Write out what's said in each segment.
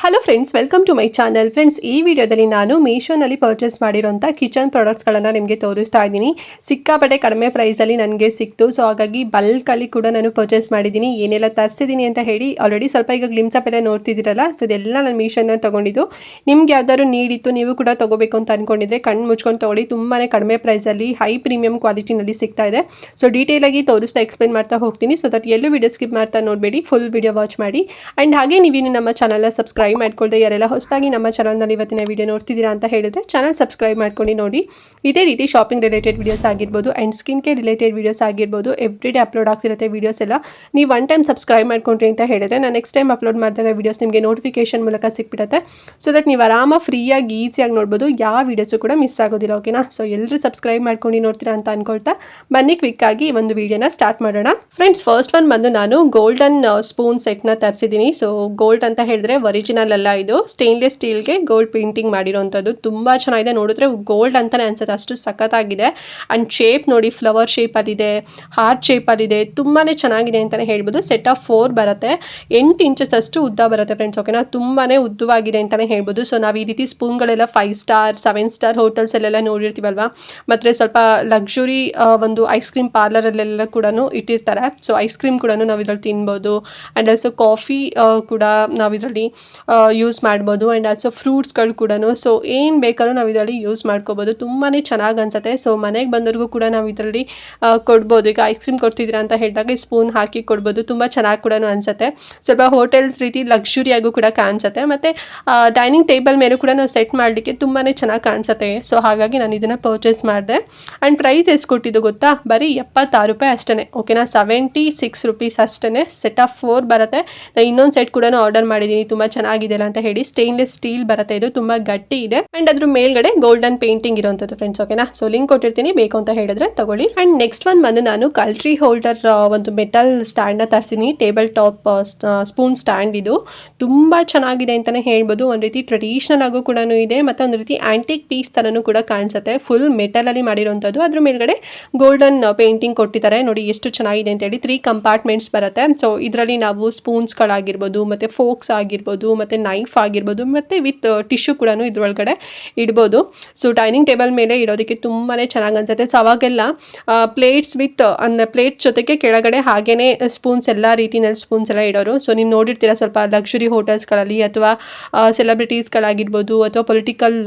Hello friends, welcome to my channel. Friends, ಈ ವಿಡಿಯೋದಲ್ಲಿ ನಾನು ಮೀಶೋನಲ್ಲಿ ಪರ್ಚೇಸ್ ಮಾಡಿರೋಂಥ ಕಿಚನ್ ಪ್ರಾಡಕ್ಟ್ಸ್ಗಳನ್ನು ನಿಮಗೆ ತೋರಿಸ್ತಾ ಇದ್ದೀನಿ. ಸಿಕ್ಕಾಪಟ್ಟೆ ಕಡಿಮೆ ಪ್ರೈಸಲ್ಲಿ ನನಗೆ ಸಿಕ್ತು. ಸೊ ಹಾಗಾಗಿ ಬಲ್ಕಲ್ಲಿ ಕೂಡ ನಾನು ಪರ್ಚೇಸ್ ಮಾಡಿದ್ದೀನಿ. ಏನೆಲ್ಲ ತರಿಸಿದ್ದೀನಿ ಅಂತ ಹೇಳಿ ಆಲ್ರೆಡಿ ಸ್ವಲ್ಪ ಈಗ ಗ್ಲಿಮ್ಸ್ ಅಪ್ ಎಲ್ಲ ನೋಡ್ತಿದ್ದೀರಲ್ಲ, ಸೊ ಇದೆಲ್ಲ ನಾನು ಮೀಶೋನ ತೊಗೊಂಡಿದ್ದು. ನಿಮ್ಗೆ ಯಾವ್ದಾದ್ರು ನೀಡಿತ್ತು, ನೀವು ಕೂಡ ತೊಗೋಬೇಕು ಅಂತ ಅಂದ್ಕೊಂಡಿದ್ರೆ ಕಣ್ಣು ಮುಚ್ಕೊಂಡು ತೊಗೊಳ್ಳಿ. ತುಂಬಾ ಕಡಿಮೆ ಪ್ರೈಸಲ್ಲಿ ಹೈ ಪ್ರೀಮಿಯಂ ಕ್ವಾಲಿಟಿನಲ್ಲಿ ಸಿಗ್ತಾ ಇದೆ. ಸೊ ಡೀಟೇಲಾಗಿ ತೋರಿಸ್ತಾ ಎಕ್ಸ್ಪ್ಲೇನ್ ಮಾಡ್ತಾ ಹೋಗ್ತೀನಿ. ಸೊ ದಟ್ ಎಲ್ಲೂ ವಿಡಿಯೋ ಸ್ಕಿಪ್ ಮಾಡ್ತಾ ನೋಡಬೇಡಿ, ಫುಲ್ ವಿಡಿಯೋ ವಾಚ್ ಮಾಡಿ. ಆ್ಯಂಡ್ ಹಾಗೆ ನೀವಿನ್ನು ನಮ್ಮ ಚಾನಲ್ನ ಸಬ್ಸ್ಕ್ರೈಬ್ ಮಾಡ್ಕೊಳ್ಳದೆ ಯಾರೆಲ್ಲ ಹೊಸದಾಗಿ ನಮ್ಮ ಚಾನಲ್ನಲ್ಲಿ ಇವತ್ತಿನ ವಿಡಿಯೋ ನೋಡ್ತಿದ್ದೀರಾ ಅಂತ ಹೇಳಿದ್ರೆ ಚಾನಲ್ ಸಬ್ಸ್ಕ್ರೈಬ್ ಮಾಡ್ಕೊಂಡು ನೋಡಿ. ಇದೇ ರೀತಿ ಶಾಪಿಂಗ್ ರಿಲೇಟೆಡ್ ವಿಡಿಯೋಸ್ ಆಗಿರ್ಬೋದು and skin care related videos ಆಗಿರ್ಬೋದು ಎವ್ರಿಡೇ ಅಪ್ಲೋಡ್ ಆಗ್ತಿರುತ್ತೆ ವಿಡಿಯೋಸ್ ಎಲ್ಲ. ನೀವು ಒನ್ ಟೈಮ್ ಸಬ್ಸ್ಕ್ರೈಬ್ ಮಾಡ್ಕೊಂಡ್ರಿ ಅಂತ ಹೇಳಿದ್ರೆ ನಾನು ನೆಕ್ಸ್ಟ್ ಟೈಮ್ ಅಪ್ಲೋಡ್ ಮಾಡಿದಾಗ ವಿಡಿಯೋಸ್ ನಿಮಗೆ ನೋಟಿಫಿಕೇಶನ್ ಮೂಲಕ ಸಿಕ್ಬಿಡುತ್ತೆ. ಸೊ ದಟ್ ನೀವು ಆರಾಮಾಗಿ ಫ್ರೀಯಾಗಿ ಈಸಿಯಾಗಿ ನೋಡ್ಬೋದು, ಯಾವ ವಿಡಿಯೋಸು ಕೂಡ ಮಿಸ್ ಆಗೋದಿಲ್ಲ. ಓಕೆನಾ? ಸೊ ಎಲ್ಲರೂ ಸಬ್ಸ್ಕ್ರೈಬ್ ಮಾಡ್ಕೊಂಡು ನೋಡ್ತೀರಾ ಅಂತ ಅನ್ಕೊಳ್ತಾ ಬನ್ನಿ ಕ್ವಿಕ್ ಆಗಿ ಒಂದು ವಿಡಿಯೋನ ಸ್ಟಾರ್ಟ್ ಮಾಡೋಣ. ಫ್ರೆಂಡ್ಸ್, ಫಸ್ಟ್ ಒನ್ ಬಂದು ನಾನು ಗೋಲ್ಡನ್ ಸ್ಪೂನ್ ಸೆಟ್ನ ತರಿಸಿದ್ದೀನಿ. ಸೊ ಗೋಲ್ಡ್ ಅಂತ ಹೇಳಿದ್ರೆ ಒರಿಜಿನಲ್ ಅಲ್ಲ, ಇದು ಸ್ಟೇನ್ಲೆಸ್ ಸ್ಟೀಲ್ಗೆ ಗೋಲ್ಡ್ ಪೇಂಟಿಂಗ್ ಮಾಡಿರೋಂಥದ್ದು. ತುಂಬ ಚೆನ್ನಾಗಿದೆ, ನೋಡಿದ್ರೆ ಗೋಲ್ಡ್ ಅಂತಲೇ ಅನ್ಸುತ್ತೆ, ಅಷ್ಟು ಸಖತ್ತಾಗಿದೆ. ಆ್ಯಂಡ್ ಶೇಪ್ ನೋಡಿ, ಫ್ಲವರ್ ಶೇಪಲ್ಲಿದೆ, ಹಾರ್ಟ್ ಶೇಪಲ್ಲಿದೆ, ತುಂಬಾ ಚೆನ್ನಾಗಿದೆ ಅಂತಲೇ ಹೇಳ್ಬೋದು. ಸೆಟ್ ಆಫ್ 4 ಬರುತ್ತೆ, 8 ಇಂಚಸ್ ಅಷ್ಟು ಉದ್ದ ಬರುತ್ತೆ ಫ್ರೆಂಡ್ಸ್. ಓಕೆನಾ? ತುಂಬಾ ಉದ್ದವಾಗಿದೆ ಅಂತಲೇ ಹೇಳ್ಬೋದು. ಸೊ ನಾವು ಈ ರೀತಿ ಸ್ಪೂನ್ಗಳೆಲ್ಲ 5 ಸ್ಟಾರ್ 7 ಸ್ಟಾರ್ ಹೋಟೆಲ್ಸಲ್ಲೆಲ್ಲ ನೋಡಿರ್ತೀವಲ್ವಾ, ಮತ್ತು ಸ್ವಲ್ಪ ಲಕ್ಸುರಿ ಒಂದು ಐಸ್ ಕ್ರೀಮ್ ಪಾರ್ಲರಲ್ಲೆಲ್ಲ ಕೂಡ ಇಟ್ಟಿರ್ತಾರೆ. ಸೊ ಐಸ್ ಕ್ರೀಮ್ ಕೂಡ ನಾವು ಇದ್ರಲ್ಲಿ ತಿನ್ಬೋದು. ಆ್ಯಂಡ್ ಆಲ್ಸೋ ಕಾಫಿ ಕೂಡ ನಾವು ಇದರಲ್ಲಿ ಯೂಸ್ ಮಾಡ್ಬೋದು. ಆ್ಯಂಡ್ ಆಲ್ಸೋ ಫ್ರೂಟ್ಸ್ಗಳು ಕೂಡ, ಸೊ ಏನು ಬೇಕಾದ್ರೂ ನಾವು ಇದರಲ್ಲಿ ಯೂಸ್ ಮಾಡ್ಕೋಬೋದು. ತುಂಬಾ ಚೆನ್ನಾಗಿ ಅನ್ಸುತ್ತೆ. ಸೊ ಮನೆಗೆ ಬಂದವ್ರಿಗೂ ಕೂಡ ನಾವು ಇದರಲ್ಲಿ ಕೊಡ್ಬೋದು. ಈಗ ಐಸ್ ಕ್ರೀಮ್ ಕೊಡ್ತಿದ್ದೀರಾ ಅಂತ ಹೇಳಿದಾಗ ಸ್ಪೂನ್ ಹಾಕಿ ಕೊಡ್ಬೋದು. ತುಂಬ ಚೆನ್ನಾಗಿ ಕೂಡ ಅನ್ಸುತ್ತೆ. ಸ್ವಲ್ಪ ಹೋಟೆಲ್ಸ್ ರೀತಿ ಲಕ್ಸುರಿಯಾಗೂ ಕೂಡ ಕಾಣಿಸುತ್ತೆ. ಮತ್ತು ಡೈನಿಂಗ್ ಟೇಬಲ್ ಮೇಲೂ ಕೂಡ ನಾವು ಸೆಟ್ ಮಾಡಲಿಕ್ಕೆ ತುಂಬಾ ಚೆನ್ನಾಗಿ ಕಾಣಿಸುತ್ತೆ. ಸೊ ಹಾಗಾಗಿ ನಾನು ಇದನ್ನು ಪರ್ಚೇಸ್ ಮಾಡಿದೆ. ಆ್ಯಂಡ್ ಪ್ರೈಸ್ ಎಷ್ಟು ಕೊಟ್ಟಿದ್ದು ಗೊತ್ತಾ? ಬರೀ 76 ರೂಪಾಯಿ ಅಷ್ಟೇ. ಓಕೆನಾ? 76 ರುಪೀಸ್ ಅಷ್ಟೇ. ಸೆಟ್ ಆಫ್ 4 ಬರುತ್ತೆ. ನಾನು ಇನ್ನೊಂದು ಸೆಟ್ ಕೂಡ ಆರ್ಡರ್ ಮಾಡಿದ್ದೀನಿ, ತುಂಬ ಚೆನ್ನಾಗಿದೆ ಅಂತ ಹೇಳಿ. ಸ್ಟೇನ್ಲೆಸ್ ಸ್ಟೀಲ್ ಬರುತ್ತೆ, ಇದು ತುಂಬ ಗಟ್ಟಿ ಇದೆ. ಆ್ಯಂಡ್ ಅದ್ರ ಮೇಲ್ಗಡೆ ಗೋಲ್ಡನ್ ಪೇಂಟಿಂಗ್ ಇರುವಂಥದ್ದು ಫ್ರೆಂಡ್ಸ್. ಓಕೆನಾ? ಸೊ ಲಿಂಕ್ ಕೊಟ್ಟಿರ್ತೀನಿ, ಬೇಕು ಅಂತ ಹೇಳಿದ್ರೆ ತಗೊಳ್ಳಿ. ಆ್ಯಂಡ್ ನೆಕ್ಸ್ಟ್ ಒನ್ ಬಂದು ನಾನು ಕಲ್ಟ್ರಿ ಹೋಲ್ಡರ್ ಒಂದು ಮೆಟಲ್ ಸ್ಟ್ಯಾಂಡ್ನ ತರಿಸಿದ್ದೀನಿ. Table top spoon stand. ಇದು ತುಂಬ ಚೆನ್ನಾಗಿದೆ ಅಂತಲೇ ಹೇಳ್ಬೋದು. ಒಂದು ರೀತಿ ಟ್ರೆಡಿಷನಲ್ ಆಗು ಕೂಡ ಇದೆ, ಮತ್ತು ಒಂದು ರೀತಿ ಆಂಟಿಕ್ ಪೀಸ್ ಥರನೂ ಕೂಡ ಕಾಣಿಸುತ್ತೆ. ಫುಲ್ ಮೆಟಲಲ್ಲಿ ಮಾಡಿರೋಂಥದ್ದು, ಅದ್ರ ಮೇಲ್ಗಡೆ ಗೋಲ್ಡನ್ ಪೇಂಟಿಂಗ್ ಕೊಟ್ಟಿದ್ದಾರೆ. ನೋಡಿ ಎಷ್ಟು ಚೆನ್ನಾಗಿದೆ ಅಂತೇಳಿ. 3 ಕಂಪಾರ್ಟ್ಮೆಂಟ್ಸ್ ಬರುತ್ತೆ. ಸೊ ಇದರಲ್ಲಿ ನಾವು ಸ್ಪೂನ್ಸ್ಗಳಾಗಿರ್ಬೋದು, ಮತ್ತು ಫೋಕ್ಸ್ ಆಗಿರ್ಬೋದು, ಮತ್ತು ನೈಫ್ ಆಗಿರ್ಬೋದು, ಮತ್ತು ವಿತ್ ಟಿಶ್ಯೂ ಕೂಡ ಇದ್ರೊಳಗಡೆ ಇಡ್ಬೋದು. ಸೊ ಡೈನಿಂಗ್ ಟೇಬಲ್ ಮೇಲೆ ಇಡೋದಕ್ಕೆ ತುಂಬಾ ಚೆನ್ನಾಗಿ ಅನ್ಸುತ್ತೆ. ಸೊ ಅವಾಗೆಲ್ಲ ಪ್ಲೇಟ್ಸ್ ವಿತ್ ಅಂದರೆ ಪ್ಲೇಟ್ ಜೊತೆಗೆ ಕೆಳಗಡೆ ಹಾಗೇನೆ ಸ್ಪೂನ್ಸ್, ಎಲ್ಲ ರೀತಿಯಲ್ಲಿ ಸ್ಪೂನ್ಸ್ ಎಲ್ಲ ಇಡೋರು. ಸೊ ನೀವು ನೋಡಿರ್ತೀರ ಸ್ವಲ್ಪ ಲಕ್ಸುರಿ ಹೋಟೆಲ್ಸ್ಗಳಲ್ಲಿ ಅಥವಾ ಸೆಲೆಬ್ರಿಟೀಸ್ಗಳಾಗಿರ್ಬೋದು ಅಥವಾ ಪೊಲಿಟಿಕಲ್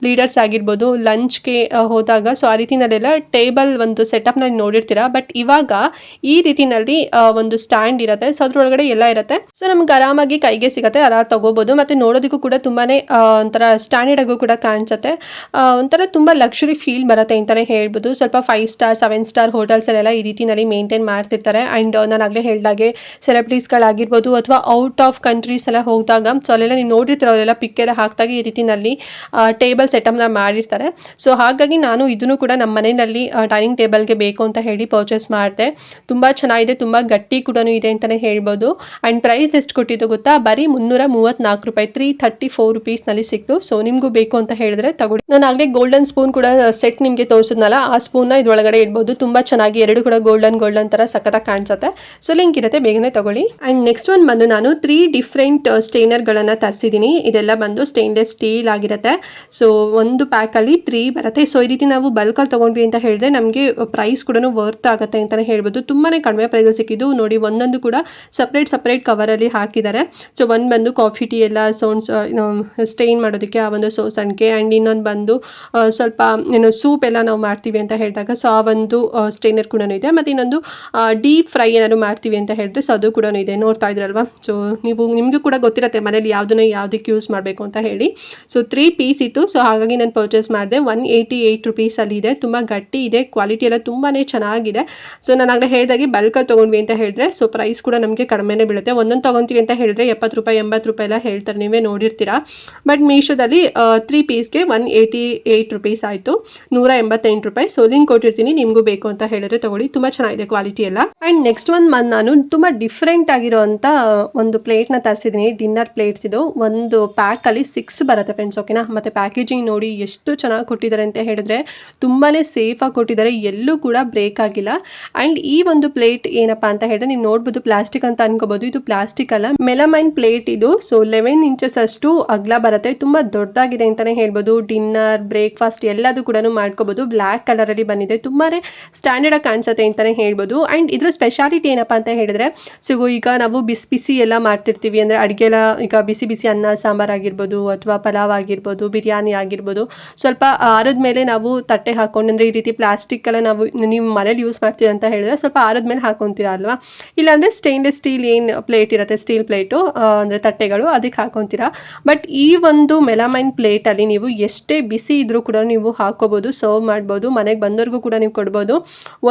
ಲೀಡರ್ಸ್ ಆಗಿರ್ಬೋದು ಲಂಚ್ಗೆ ಹೋದಾಗ, ಸೊ ಆ ರೀತಿನಲ್ಲೆಲ್ಲ ಟೇಬಲ್ ಒಂದು ಸೆಟಪ್ನ ನೋಡಿರ್ತೀರ. ಬಟ್ ಇವಾಗ ಈ ರೀತಿನಲ್ಲಿ ಒಂದು ಸ್ಟ್ಯಾಂಡ್ ಇರುತ್ತೆ. ಸೊ ಅದ್ರೊಳಗಡೆ ಎಲ್ಲ ಇರುತ್ತೆ. ಸೊ ನಮ್ಗೆ ಆರಾಮಾಗಿ ಕೈಗೆ ಸಿಗುತ್ತೆ, ಆರಾಮ ತಗೋಬೋದು. ಮತ್ತು ನೋಡೋದಕ್ಕೂ ಕೂಡ ತುಂಬಾ ಒಂಥರ ಸ್ಟ್ಯಾಂಡರ್ಡ್ ಆಗು ಕೂಡ ಕಾಣಿಸುತ್ತೆ. ಒಂಥರ ತುಂಬ ಲಕ್ಸುರಿ ಫೀಲ್ ಬರುತ್ತೆ ಅಂತಲೇ ಹೇಳ್ಬೋದು. ಸ್ವಲ್ಪ 5 ಸ್ಟಾರ್ 7 ಸ್ಟಾರ್ ಹೋಟೆಲ್ಸಲ್ಲೆಲ್ಲ ಈ ರೀತಿನಲ್ಲಿ ಮೇಂಟೈನ್ ಮಾಡ್ತಿರ್ತಾರೆ. ಆ್ಯಂಡ್ ನಾನು ಆಗಲೇ ಹೇಳಿದಾಗೆ ಸೆಲೆಬ್ರಿಟೀಸ್ಗಳಾಗಿರ್ಬೋದು ಅಥವಾ ಔಟ್ ಆಫ್ ಕಂಟ್ರೀಸ್ ಎಲ್ಲ ಹೋದಾಗ, ಸೊ ಅಲ್ಲೆಲ್ಲ ನೀವು ನೋಡಿರ್ತಾರೆ, ಅವರೆಲ್ಲ ಪಿಕ್ ಎಲ್ಲ ಹಾಕಿದಾಗ ಈ ರೀತಿನಲ್ಲಿ ಟೇಬಲ್ ಸೆಟಪ್ನ ಮಾಡಿರ್ತಾರೆ. ಸೊ ಹಾಗಾಗಿ ನಾನು ಇದನ್ನು ಕೂಡ ನಮ್ಮ ಮನೆಯಲ್ಲಿ ಡೈನಿಂಗ್ ಟೇಬಲ್ಗೆ ಬೇಕು ಅಂತ ಹೇಳಿ ಪರ್ಚೇಸ್ ಮಾಡಿದೆ. ತುಂಬ ಚೆನ್ನಾಗಿದೆ, ತುಂಬ ಗಟ್ಟಿ ಕೂಡ ಇದೆ ಅಂತಲೇ ಹೇಳ್ಬೋದು. ಆ್ಯಂಡ್ ಪ್ರೈಸ್ ಎಷ್ಟು ಕೊಟ್ಟಿದ್ದು ಗೊತ್ತಾ? ಬರೀ 334 ರೂಪಾಯಿ, 334 ರುಪೀಸ್ನಲ್ಲಿ ಸಿಕ್ತು. ಸೊ ನಿಮಗೂ ಬೇಕು ಅಂತ ಹೇಳಿದ್ರೆ ತಗೊಳ್ಳಿ. ನಾನು ಆಗಲೇ ಗೋಲ್ಡನ್ ಸ್ಪೂನ್ ಕೂಡ ಸೆಟ್ ನಿಮಗೆ ತೋರಿಸಿದ್ನಲ್ಲ, ಆ ಸ್ಪೂನ್ನ ಇದ್ರೊಳಗಡೆ ಇಡ್ಬೋದು. ತುಂಬ ಚೆನ್ನಾಗಿ ಎರಡು ಕೂಡ ಗೋಲ್ಡನ್ ಥರ ಸಖತ್ತಾಗಿ ಕಾಣಿಸುತ್ತೆ. ಸೊ ಲಿಂಕ್ ಇರುತ್ತೆ, ಬೇಗನೆ ತಗೊಳ್ಳಿ. ಆ್ಯಂಡ್ ನೆಕ್ಸ್ಟ್ ಒನ್ ಬಂದು ನಾನು 3 ಡಿಫ್ರೆಂಟ್ ಸ್ಟೇನರ್ಗಳನ್ನು ತರಿಸಿದ್ದೀನಿ. ಇದೆಲ್ಲ ಬಂದು ಸ್ಟೇನ್ಲೆಸ್ ಸ್ಟೀಲ್ ಆಗಿರುತ್ತೆ. ಸೊ ಒಂದು ಪ್ಯಾಕಲ್ಲಿ 3 ಬರುತ್ತೆ. ಸೊ ಈ ರೀತಿ ನಾವು ಬಲ್ಕಲ್ಲಿ ತೊಗೊಂಡ್ವಿ ಅಂತ ಹೇಳಿದ್ರೆ ನಮಗೆ ಪ್ರೈಸ್ ಕೂಡ ವರ್ತ್ ಆಗುತ್ತೆ ಅಂತಲೇ ಹೇಳ್ಬೋದು. ತುಂಬಾ ಕಡಿಮೆ ಪ್ರೈಸ್ ಸಿಕ್ಕಿದ್ದು. ನೋಡಿ, ಒಂದೊಂದು ಕೂಡ ಸಪ್ರೇಟ್ ಕವರಲ್ಲಿ ಹಾಕಿದ್ದಾರೆ. ಸೊ ಒಂದು ಬಂದು ಕಾಫಿ ಟೀ ಎಲ್ಲ ಸ್ಟೇನ್ ಮಾಡೋದಕ್ಕೆ ಆ ಒಂದು ಸಣ್ಣಗೆ. ಆ್ಯಂಡ್ ಇನ್ನೊಂದು ಬಂದು ಸ್ವಲ್ಪ ಸೂಪ್ ಎಲ್ಲ ನಾವು ಮಾಡ್ತೀವಿ ಅಂತ ಹೇಳಿದಾಗ, ಸೊ ಆ ಒಂದು ಸ್ಟೇನರ್ ಕೂಡ ಇದೆ. ಮತ್ತು ಇನ್ನೊಂದು ಡೀಪ್ ಫ್ರೈ ಏನಾದ್ರು ಮಾಡ್ತೀವಿ ಅಂತ ಹೇಳಿದ್ರೆ, ಸೊ ಅದು ಕೂಡ ಇದೆ. ನೋಡ್ತಾ ಇದ್ರಲ್ವಾ? ಸೊ ನಿಮಗೂ ಕೂಡ ಗೊತ್ತಿರುತ್ತೆ ಮನೇಲಿ ಯಾವುದಕ್ಕೆ ಯೂಸ್ ಮಾಡಬೇಕು ಅಂತ ಹೇಳಿ. ಸೊ 3 ಪೀಸ್ ಇತ್ತು. ಸೊ ಹಾಗಾಗಿ ನಾನು ಪರ್ಚೇಸ್ ಮಾಡಿದೆ. 188 ರುಪೀಸಲ್ಲಿ ಇದೆ. ತುಂಬ ಗಟ್ಟಿ ಇದೆ, ಕ್ವಾಲಿಟಿ ಎಲ್ಲ ತುಂಬಾ ಚೆನ್ನಾಗಿದೆ. ಸೊ ನಾನು ಆಗಲೇ ಹೇಳಿದಾಗೆ ಬಲ್ಕಲ್ಲಿ ತೊಗೊಂಡ್ವಿ ಅಂತ ಹೇಳಿದ್ರೆ, ಸೊ ಪ್ರೈಸ್ ಕೂಡ ನಮಗೆ ಕಡಿಮೆನೇ ಬೀಳುತ್ತೆ. ಒಂದೊಂದು ತೊಗೊತೀವಿ ಅಂತ ಹೇಳಿದ್ರೆ 70 ರೂಪಾಯಿ 80 ರೂಪಾಯಿ ಎಲ್ಲ ಹೇಳ್ತಾರೆ, ನೀವೇ ನೋಡಿರ್ತೀರಾ. ಬಟ್ ಮೀಶೋದಲ್ಲಿ 3 ಪೀಸ್ಗೆ 188 ರುಪೀಸ್ ಆಯಿತು, 188 ರೂಪಾಯಿ. ಸೊ ಲಿಂಕ್ ಕೊಟ್ಟಿರ್ತೀನಿ, ನಿಮಗೂ ಬೇಕು ಅಂತ ಹೇಳಿದ್ರೆ ತಗೊಳ್ಳಿ. ತುಂಬ ಚೆನ್ನಾಗಿದೆ ಕ್ವಾಲಿಟಿ ಎಲ್ಲ. ಆ್ಯಂಡ್ ನೆಕ್ಸ್ಟ್ ನಾನು ತುಂಬ ಡಿಫ್ರೆಂಟ್ ಆಗಿರೋಂಥ ಒಂದು ಪ್ಲೇಟ್ನ ತರಿಸಿದ್ದೀನಿ. ಡಿನ್ನರ್ ಪ್ಲೇಟ್ಸ್ ಇದು. ಒಂದು ಪ್ಯಾಕಲ್ಲಿ 6 ಬರುತ್ತೆ ಫ್ರೆಂಡ್ಸ್. ಓಕೆನಾ? ಮತ್ತು ಪ್ಯಾಕೇಜಿಂಗ್ ನೋಡಿ ಎಷ್ಟು ಚೆನ್ನಾಗಿ ಕೊಟ್ಟಿದ್ದಾರೆ ಅಂತ ಹೇಳಿದ್ರೆ, ತುಂಬಾ ಸೇಫಾಗಿ ಕೊಟ್ಟಿದ್ದಾರೆ, ಎಲ್ಲೂ ಕೂಡ ಬ್ರೇಕ್ ಆಗಿಲ್ಲ. ಆ್ಯಂಡ್ ಈ ಒಂದು ಪ್ಲೇಟ್ ಏನಪ್ಪ ಅಂತ ಹೇಳಿದ್ರೆ, ನೀವು ನೋಡ್ಬೋದು ಪ್ಲಾಸ್ಟಿಕ್ ಅಂತ ಅನ್ಕೋಬೋದು. ಇದು ಪ್ಲಾಸ್ಟಿಕ್ ಅಲ್ಲ, ಮೆಲಮೈನ್ ಪ್ಲೇಟ್ ಇದು. ಸೊ 11 ಇಂಚಸ್ ಅಷ್ಟು ಅಗಲ ಬರುತ್ತೆ. ತುಂಬ ದೊಡ್ಡದಾಗಿದೆ ಅಂತಲೇ ಹೇಳ್ಬೋದು. ಡಿನ್ನರ್, ಬ್ರೇಕ್ಫಾಸ್ಟ್ ಎಲ್ಲದೂ ಕೂಡ ಮಾಡ್ಕೋಬೋದು. ಬ್ಲ್ಯಾಕ್ ಕಲರಲ್ಲಿ ಬಂದಿದೆ. ತುಂಬಾ ಸ್ಟ್ಯಾಂಡರ್ಡಾಗಿ ಕಾಣಿಸುತ್ತೆ ಅಂತಲೇ ಹೇಳ್ಬೋದು. ಆ್ಯಂಡ್ ಇದ್ರ ಸ್ಪೆಷಾಲಿಟಿ ಏನಪ್ಪ ಅಂತ ಹೇಳಿದ್ರೆ, ಸೊ ಈಗ ನಾವು ಬಿಸಿ ಬಿಸಿ ಎಲ್ಲ ಮಾಡ್ತಿರ್ತೀವಿ ಅಂದರೆ ಅಡುಗೆ ಎಲ್ಲ, ಈಗ ಬಿಸಿ ಬಿಸಿ ಅನ್ನ ಸಾಂಬಾರು ಆಗಿರ್ಬೋದು ಅಥವಾ ಪಲಾವ್ ಆಗಿರ್ಬೋದು, ಬಿರಿಯಾನಿ ಆಗಿರ್ಬೋದು, ಸ್ವಲ್ಪ ಆರದ ಮೇಲೆ ನಾವು ತಟ್ಟೆ ಹಾಕೊಂಡು, ಅಂದರೆ ಈ ರೀತಿ ಪ್ಲಾಸ್ಟಿಕ್ ಎಲ್ಲ ನೀವು ಮನೇಲಿ ಯೂಸ್ ಮಾಡ್ತೀರಾ ಅಂತ ಹೇಳಿದ್ರೆ ಸ್ವಲ್ಪ ಆರದ ಮೇಲೆ ಹಾಕೊತೀರಾ ಅಲ್ವಾ, ಇಲ್ಲಾಂದರೆ ಸ್ಟೇನ್ಲೆಸ್ ಸ್ಟೀಲ್ ಏನು ಪ್ಲೇಟ್ ಇರುತ್ತೆ, ಸ್ಟೀಲ್ ಪ್ಲೇಟು ಅಂದರೆ ತಟ್ಟೆಗಳು, ಅದಕ್ಕೆ ಹಾಕೊತೀರಾ. ಬಟ್ ಈ ಒಂದು ಮೆಲಮೈನ್ ಪ್ಲೇಟಲ್ಲಿ ನೀವು ಎಷ್ಟೇ ಬಿಸಿ ಇದ್ರೂ ಕೂಡ ನೀವು ಹಾಕೋಬೋದು, ಸರ್ವ್ ಮಾಡ್ಬೋದು, ಮನೆಗೆ ಬಂದವ್ರಿಗೂ ಕೂಡ ನೀವು ಕೊಡ್ಬೋದು.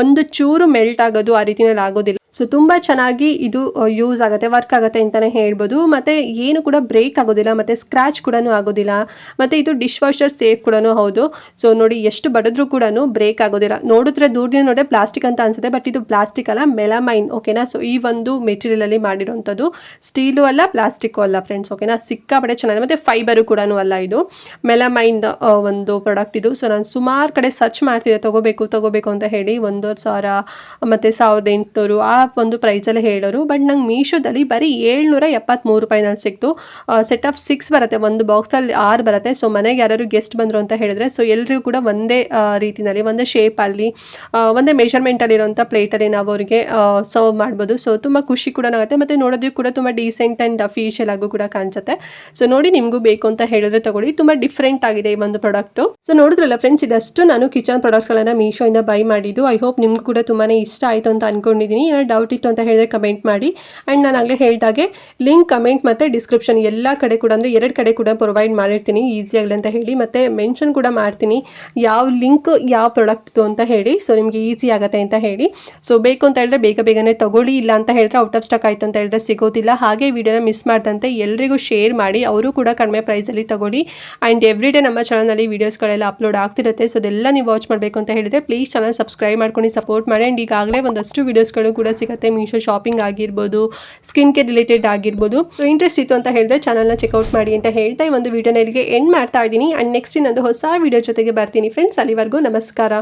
ಒಂದು ಚೂರು ಮೆಲ್ಟ್ ಆಗೋದು ಆ ರೀತಿಯಲ್ಲಿ ಆಗೋದಿಲ್ಲ. ಸೊ ತುಂಬ ಚೆನ್ನಾಗಿ ಇದು ಯೂಸ್ ಆಗುತ್ತೆ, ವರ್ಕ್ ಆಗುತ್ತೆ ಅಂತಲೇ ಹೇಳ್ಬೋದು. ಮತ್ತು ಏನು ಕೂಡ ಬ್ರೇಕ್ ಆಗೋದಿಲ್ಲ, ಮತ್ತು ಸ್ಕ್ರ್ಯಾಚ್ ಕೂಡ ಆಗೋದಿಲ್ಲ. ಮತ್ತು ಇದು ಡಿಶ್ ವಾಷರ್ ಸೇಫ್ ಕೂಡ ಹೌದು. ಸೊ ನೋಡಿ, ಎಷ್ಟು ಬಡಿದ್ರೂ ಕೂಡ ಬ್ರೇಕ್ ಆಗೋದಿಲ್ಲ. ನೋಡಿದ್ರೆ ದೂರದಿಂದ ನೋಡಿದ್ರೆ ಪ್ಲಾಸ್ಟಿಕ್ ಅಂತ ಅನ್ಸುತ್ತೆ, ಬಟ್ ಇದು ಪ್ಲಾಸ್ಟಿಕ್ ಅಲ್ಲ, ಮೆಲಮೈನ್. ಓಕೆನಾ. ಸೊ ಈ ಒಂದು ಮೆಟೀರಿಯಲಲ್ಲಿ ಮಾಡಿರೋಂಥದ್ದು, ಸ್ಟೀಲು ಅಲ್ಲ, ಪ್ಲಾಸ್ಟಿಕ್ಕು ಅಲ್ಲ ಫ್ರೆಂಡ್ಸ್. ಓಕೆನಾ. ಸಿಕ್ಕಾಪಟ್ಟೆ ಚೆನ್ನಾಗಿದೆ. ಮತ್ತು ಫೈಬರು ಕೂಡ ಅಲ್ಲ, ಇದು ಮೆಲಮೈನ್ ಒಂದು ಪ್ರಾಡಕ್ಟ್ ಇದು. ಸೊ ನಾನು ಸುಮಾರು ಕಡೆ ಸರ್ಚ್ ಮಾಡ್ತಿದ್ದೆ ತಗೋಬೇಕು ಅಂತ ಹೇಳಿ. 1,500 ಮತ್ತು 1,800 ಆ ಒಂದು ಪ್ರೈಸಲ್ಲಿ ಹೇಳೋರು. ಬಟ್ ನಂಗೆ ಮೀಶೋದಲ್ಲಿ ಬರೀ 773 ರೂಪಾಯಿನಲ್ಲಿ ಸಿಕ್ತು. ಸೆಟ್ ಆಫ್ 6 ಬರುತ್ತೆ, ಒಂದು ಬಾಕ್ಸಲ್ಲಿ 6 ಬರುತ್ತೆ. ಸೊ ಮನೆಗೆ ಯಾರು ಗೆಸ್ಟ್ ಬಂದರು ಅಂತ ಹೇಳಿದ್ರೆ, ಸೊ ಎಲ್ಲರಿಗೂ ಕೂಡ ಒಂದೇ ರೀತಿಯಲ್ಲಿ, ಒಂದೇ ಶೇಪಲ್ಲಿ, ಒಂದೇ ಮೆಷರ್ಮೆಂಟಲ್ಲಿರೋಂಥ ಪ್ಲೇಟಲ್ಲಿ ನಾವು ಅವರಿಗೆ ಸರ್ವ್ ಮಾಡ್ಬೋದು. ಸೊ ತುಂಬ ಖುಷಿ ಕೂಡ ಆಗುತ್ತೆ, ಮತ್ತು ನೋಡೋದಕ್ಕೆ ಕೂಡ ತುಂಬ ಡೀಸೆಂಟ್ ಆ್ಯಂಡ್ ಅಫಿಷಿಯಲ್ ಆಗು ಕೂಡ ಕಾಣಿಸುತ್ತೆ. ಸೊ ನೋಡಿ, ನಿಮಗೂ ಬೇಕು ಅಂತ ಹೇಳಿದ್ರೆ ತಗೊಳ್ಳಿ. ತುಂಬ ಡಿಫ್ರೆಂಟ್ ಆಗಿದೆ ಈ ಒಂದು ಪ್ರಾಡಕ್ಟು. ಸೊ ನೋಡಿದ್ರಲ್ಲ ಫ್ರೆಂಡ್ಸ್, ಇದಷ್ಟು ನಾನು ಕಿಚನ್ ಪ್ರಾಡಕ್ಟ್ಸ್ಗಳನ್ನು ಮೀಶೋಯಿಂದ ಬೈ ಮಾಡಿದ್ದು. ಐ ಹೋಪ್ ನಿಮ್ಗೂ ಕೂಡ ತುಂಬಾ ಇಷ್ಟ ಆಯಿತು ಅಂತ ಅಂದ್ಕೊಂಡಿದ್ದೀನಿ. ಡೌಟ್ ಇತ್ತು ಅಂತ ಹೇಳಿದ್ರೆ ಕಮೆಂಟ್ ಮಾಡಿ. ಆ್ಯಂಡ್ ನಾನು ಆಗಲೇ ಹೇಳಿದಾಗೆ ಲಿಂಕ್, ಕಮೆಂಟ್ ಮತ್ತು ಡಿಸ್ಕ್ರಿಪ್ಷನ್ ಎಲ್ಲ ಕಡೆ ಕೂಡ, ಅಂದರೆ 2 ಕಡೆ ಕೂಡ ಪ್ರೊವೈಡ್ ಮಾಡಿರ್ತೀನಿ, ಈಸಿ ಆಗಲಿ ಅಂತ ಹೇಳಿ. ಮತ್ತು ಮೆನ್ಷನ್ ಕೂಡ ಮಾಡ್ತೀನಿ ಯಾವ ಲಿಂಕ್ ಯಾವ ಪ್ರಾಡಕ್ಟ್ದು ಅಂತ ಹೇಳಿ. ಸೊ ನಿಮಗೆ ಈಸಿ ಆಗುತ್ತೆ ಅಂತ ಹೇಳಿ. ಸೊ ಬೇಕು ಅಂತ ಹೇಳಿದ್ರೆ ಬೇಗನೆ ತಗೊಳ್ಳಿ, ಇಲ್ಲ ಅಂತ ಹೇಳಿದ್ರೆ ಔಟ್ ಆಫ್ ಸ್ಟಾಕ್ ಆಯಿತು ಅಂತ ಹೇಳಿದ್ರೆ ಸಿಗೋದಿಲ್ಲ. ಹಾಗೆ ವಿಡಿಯೋನ ಮಿಸ್ ಮಾಡ್ದಂತೆ ಎಲ್ರಿಗೂ ಶೇರ್ ಮಾಡಿ, ಅವರು ಕೂಡ ಕಡಿಮೆ ಪ್ರೈಸಲ್ಲಿ ತಗೊಳ್ಳಿ. ಆ್ಯಂಡ್ ಎವ್ರಿ ಡೇ ನಮ್ಮ ಚಾನಲಲ್ಲಿ ವೀಡಿಯೋಸ್ಗಳೆಲ್ಲ ಅಪ್ಲೋಡ್ ಆಗ್ತಿರುತ್ತೆ. ಸೊ ಅದೆಲ್ಲ ನೀವು ವಾಚ್ ಮಾಡಬೇಕು ಅಂತ ಹೇಳಿದ್ರೆ ಪ್ಲೀಸ್ ಚಾನಲ್ ಸಬ್ಸ್ಕ್ರೈಬ್ ಮಾಡ್ಕೊಂಡು ಸಪೋರ್ಟ್ ಮಾಡಿ. ಆ್ಯಂಡ್ ಈಗಾಗಲೇ ಒಂದಷ್ಟು ವೀಡಿಯೋಸ್ಗಳು ಕೂಡ ಸಿಗುತ್ತೆ, ಮೀಶೋ ಶಾಪಿಂಗ್ ಆಗಿರ್ಬೋದು, ಸ್ಕಿನ್ ಕೇರ್ ರಿಲೇಟೆಡ್ ಆಗಿರ್ಬೋದು. ಸೊ ಇಂಟ್ರೆಸ್ಟ್ ಇತ್ತು ಅಂತ ಹೇಳಿದ್ರೆ ಚಾನಲ್ನ ಚೆಕ್ಔಟ್ ಮಾಡಿ ಅಂತ ಹೇಳ್ತಾ ಈ ಒಂದು ವಿಡಿಯೋನ ಇಲ್ಲಿಗೆ ಎಂಡ್ ಮಾಡ್ತಾ ಇದ್ದೀನಿ. ಆ್ಯಂಡ್ ನೆಕ್ಸ್ಟ್ ಇನ್ನೊಂದು ಹೊಸ ವಿಡಿಯೋ ಜೊತೆಗೆ ಬರ್ತೀನಿ ಫ್ರೆಂಡ್ಸ್. ಅಲ್ಲಿವರೆಗೂ ನಮಸ್ಕಾರ.